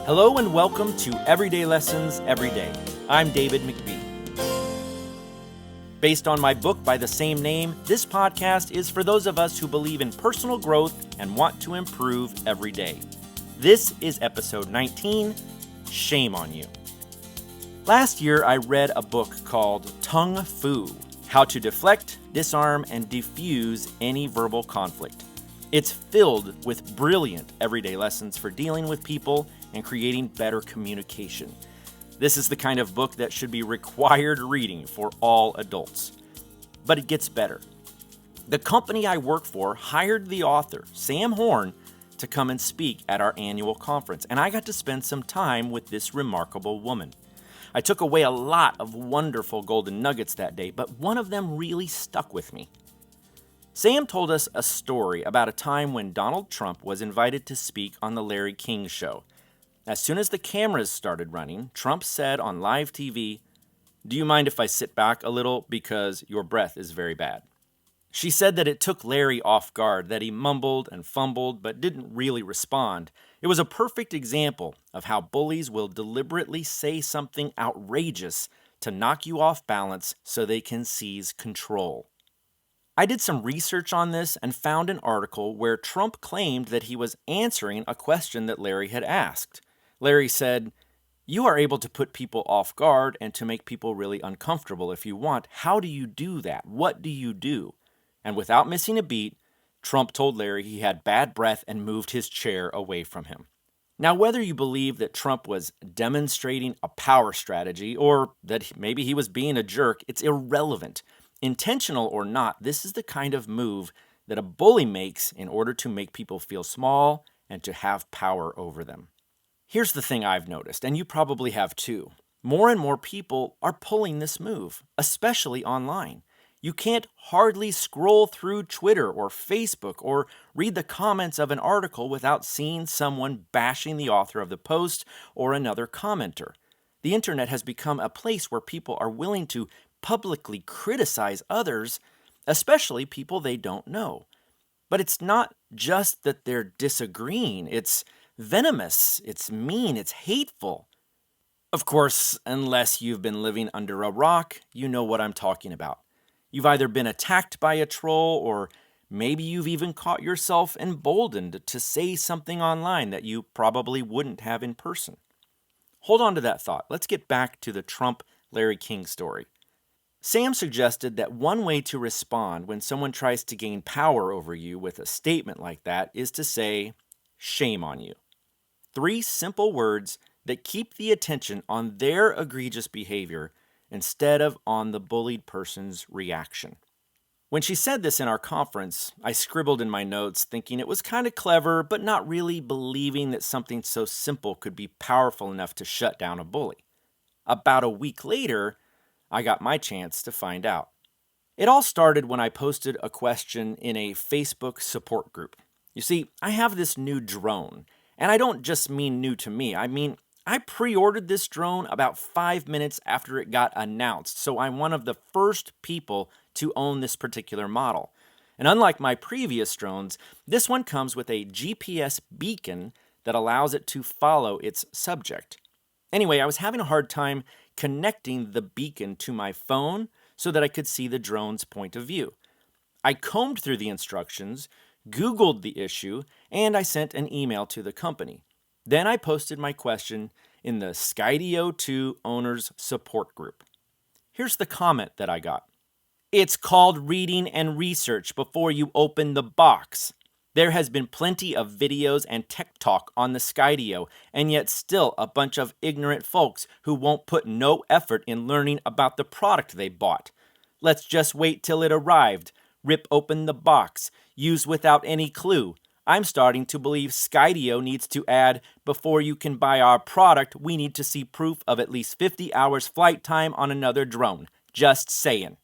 Hello and welcome to Everyday Lessons Every Day. I'm David McBee. Based on my book by the same name, this podcast is for those of us who believe in personal growth and want to improve every day. This is episode 19, Shame on You. Last year, I read a book called Tongue Fu, How to Deflect, Disarm, and Defuse Any Verbal Conflict. It's filled with brilliant everyday lessons for dealing with people and creating better communication. This is the kind of book that should be required reading for all adults. But it gets better. The company I work for hired the author, Sam Horn, to come and speak at our annual conference, and I got to spend some time with this remarkable woman. I took away a lot of wonderful golden nuggets that day, but one of them really stuck with me. Sam told us a story about a time when Donald Trump was invited to speak on the Larry King Show. As soon as the cameras started running, Trump said on live TV, "Do you mind if I sit back a little because your breath is very bad?" She said that it took Larry off guard, that he mumbled and fumbled but didn't really respond. It was a perfect example of how bullies will deliberately say something outrageous to knock you off balance so they can seize control. I did some research on this and found an article where Trump claimed that he was answering a question that Larry had asked. Larry said, "You are able to put people off guard and to make people really uncomfortable if you want. How do you do that? What do you do?" And without missing a beat, Trump told Larry he had bad breath and moved his chair away from him. Now, whether you believe that Trump was demonstrating a power strategy or that maybe he was being a jerk, it's irrelevant. Intentional or not, this is the kind of move that a bully makes in order to make people feel small and to have power over them. Here's the thing I've noticed, and you probably have too. More and more people are pulling this move, especially online. You can't hardly scroll through Twitter or Facebook or read the comments of an article without seeing someone bashing the author of the post or another commenter. The internet has become a place where people are willing to publicly criticize others, especially people they don't know. But it's not just that they're disagreeing. It's venomous, it's mean, it's hateful. Of course, unless you've been living under a rock, you know what I'm talking about. You've either been attacked by a troll, or maybe you've even caught yourself emboldened to say something online that you probably wouldn't have in person. Hold on to that thought. Let's get back to the Trump-Larry King story. Sam suggested that one way to respond when someone tries to gain power over you with a statement like that is to say, "Shame on you." 3 simple words that keep the attention on their egregious behavior instead of on the bullied person's reaction. When she said this in our conference, I scribbled in my notes thinking it was kind of clever, but not really believing that something so simple could be powerful enough to shut down a bully. About a week later, I got my chance to find out. It all started when I posted a question in a Facebook support group. You see, I have this new drone, and I don't just mean new to me. I mean, I pre-ordered this drone about 5 minutes after it got announced, so I'm one of the first people to own this particular model. And unlike my previous drones, this one comes with a GPS beacon that allows it to follow its subject. Anyway, I was having a hard time connecting the beacon to my phone so that I could see the drone's point of view. I combed through the instructions, Googled the issue, and I sent an email to the company. Then I posted my question in the Skydio2 Owners Support Group. Here's the comment that I got. "It's called reading and research before you open the box. There has been plenty of videos and tech talk on the Skydio, and yet still a bunch of ignorant folks who won't put no effort in learning about the product they bought. Let's just wait till it arrived, rip open the box, use without any clue. I'm starting to believe Skydio needs to add, before you can buy our product, we need to see proof of at least 50 hours flight time on another drone. Just saying."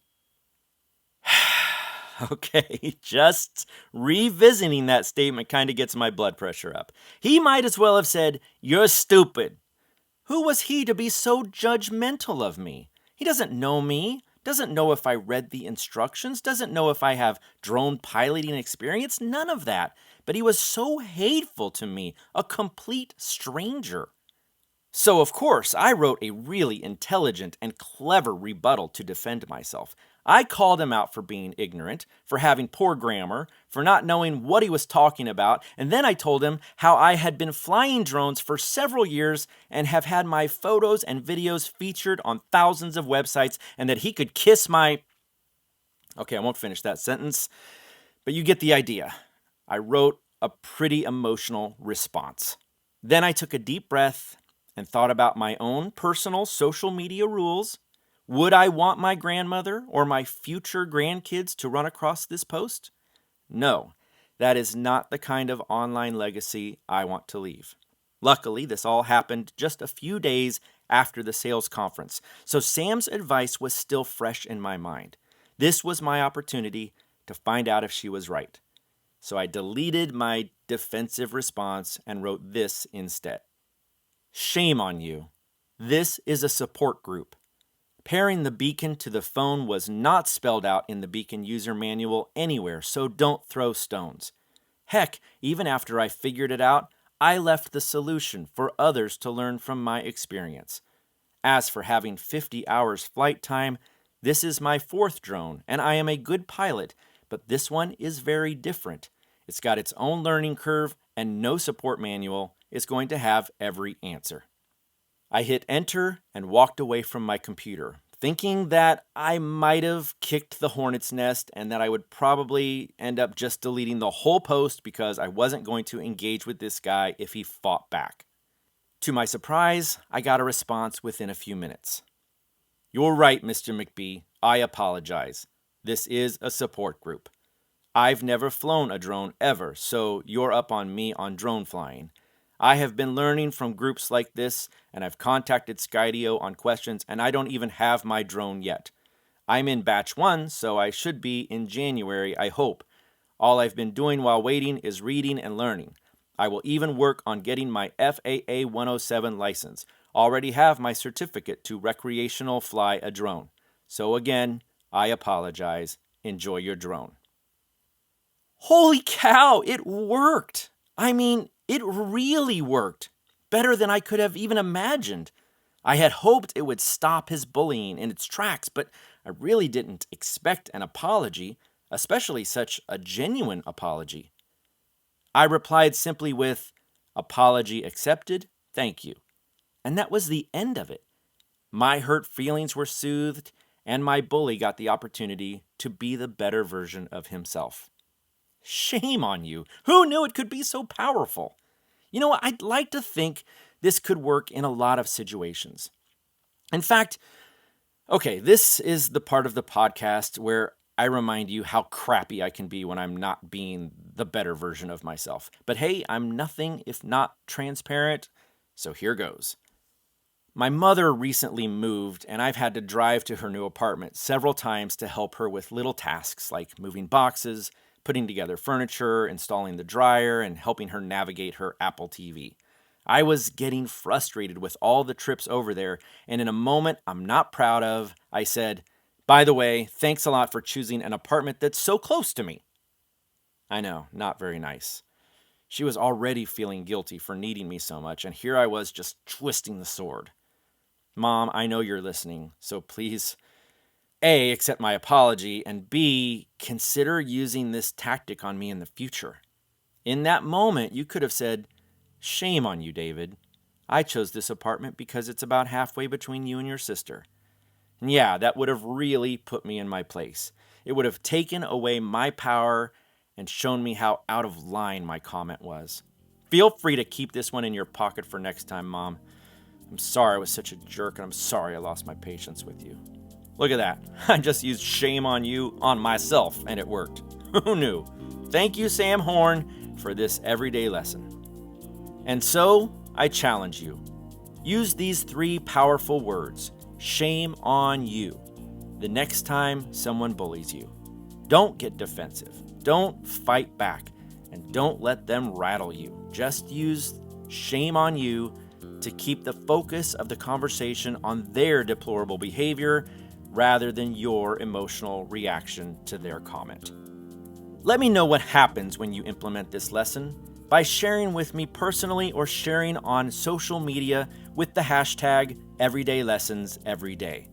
Okay, just revisiting that statement kind of gets my blood pressure up. He might as well have said, "You're stupid." Who was he to be so judgmental of me? He doesn't know me, doesn't know if I read the instructions, doesn't know if I have drone piloting experience, none of that. But he was so hateful to me, a complete stranger. So, of course, I wrote a really intelligent and clever rebuttal to defend myself. I called him out for being ignorant, for having poor grammar, for not knowing what he was talking about, and then I told him how I had been flying drones for several years and have had my photos and videos featured on thousands of websites, and that he could kiss my... Okay, I won't finish that sentence, but you get the idea. I wrote a pretty emotional response. Then I took a deep breath and thought about my own personal social media rules. Would I want my grandmother or my future grandkids to run across this post? No, that is not the kind of online legacy I want to leave. Luckily, this all happened just a few days after the sales conference, so Sam's advice was still fresh in my mind. This was my opportunity to find out if she was right. So I deleted my defensive response and wrote this instead. Shame on you. This is a support group. Pairing the beacon to the phone was not spelled out in the beacon user manual anywhere, so don't throw stones. Heck, even after I figured it out, I left the solution for others to learn from my experience. As for having 50 hours flight time, this is my 4th drone, and I am a good pilot, but this one is very different. It's got its own learning curve and no support manual is going to have every answer. I hit enter and walked away from my computer, thinking that I might have kicked the hornet's nest and that I would probably end up just deleting the whole post because I wasn't going to engage with this guy if he fought back. To my surprise, I got a response within a few minutes. You're right, Mr. McBee. I apologize. This is a support group. I've never flown a drone ever, so you're up on me on drone flying. I have been learning from groups like this, and I've contacted Skydio on questions, and I don't even have my drone yet. I'm in batch 1, so I should be in January, I hope. All I've been doing while waiting is reading and learning. I will even work on getting my FAA 107 license. Already have my certificate to recreational fly a drone. So again, I apologize. Enjoy your drone. Holy cow, it worked! I mean, it really worked. Better than I could have even imagined. I had hoped it would stop his bullying in its tracks, but I really didn't expect an apology, especially such a genuine apology. I replied simply with, "Apology accepted, thank you." And that was the end of it. My hurt feelings were soothed, and my bully got the opportunity to be the better version of himself. Shame on you. Who knew it could be so powerful? You know what? I'd like to think this could work in a lot of situations. In fact, okay, this is the part of the podcast where I remind you how crappy I can be when I'm not being the better version of myself. But hey, I'm nothing if not transparent, so here goes. My mother recently moved, and I've had to drive to her new apartment several times to help her with little tasks like moving boxes, putting together furniture, installing the dryer, and helping her navigate her Apple TV. I was getting frustrated with all the trips over there, and in a moment I'm not proud of, I said, "By the way, thanks a lot for choosing an apartment that's so close to me." I know, not very nice. She was already feeling guilty for needing me so much, and here I was just twisting the sword. Mom, I know you're listening, so please, A, accept my apology, and B, consider using this tactic on me in the future. In that moment, you could have said, "Shame on you, David. I chose this apartment because it's about halfway between you and your sister." And yeah, that would have really put me in my place. It would have taken away my power and shown me how out of line my comment was. Feel free to keep this one in your pocket for next time, Mom. I'm sorry I was such a jerk, and I'm sorry I lost my patience with you. Look at that. I just used shame on you on myself, and it worked. Who knew? Thank you, Sam Horn, for this everyday lesson. And so, I challenge you. Use these 3 powerful words, shame on you, the next time someone bullies you. Don't get defensive. Don't fight back. And don't let them rattle you. Just use shame on you to keep the focus of the conversation on their deplorable behavior rather than your emotional reaction to their comment. Let me know what happens when you implement this lesson. by sharing with me personally or sharing on social media with the hashtag #EverydayLessonsEveryday.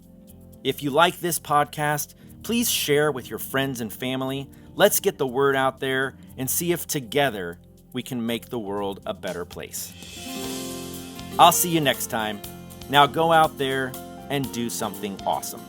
If you like this podcast, please share with your friends and family. Let's get the word out there and see if together we can make the world a better place. I'll see you next time. Now go out there and do something awesome.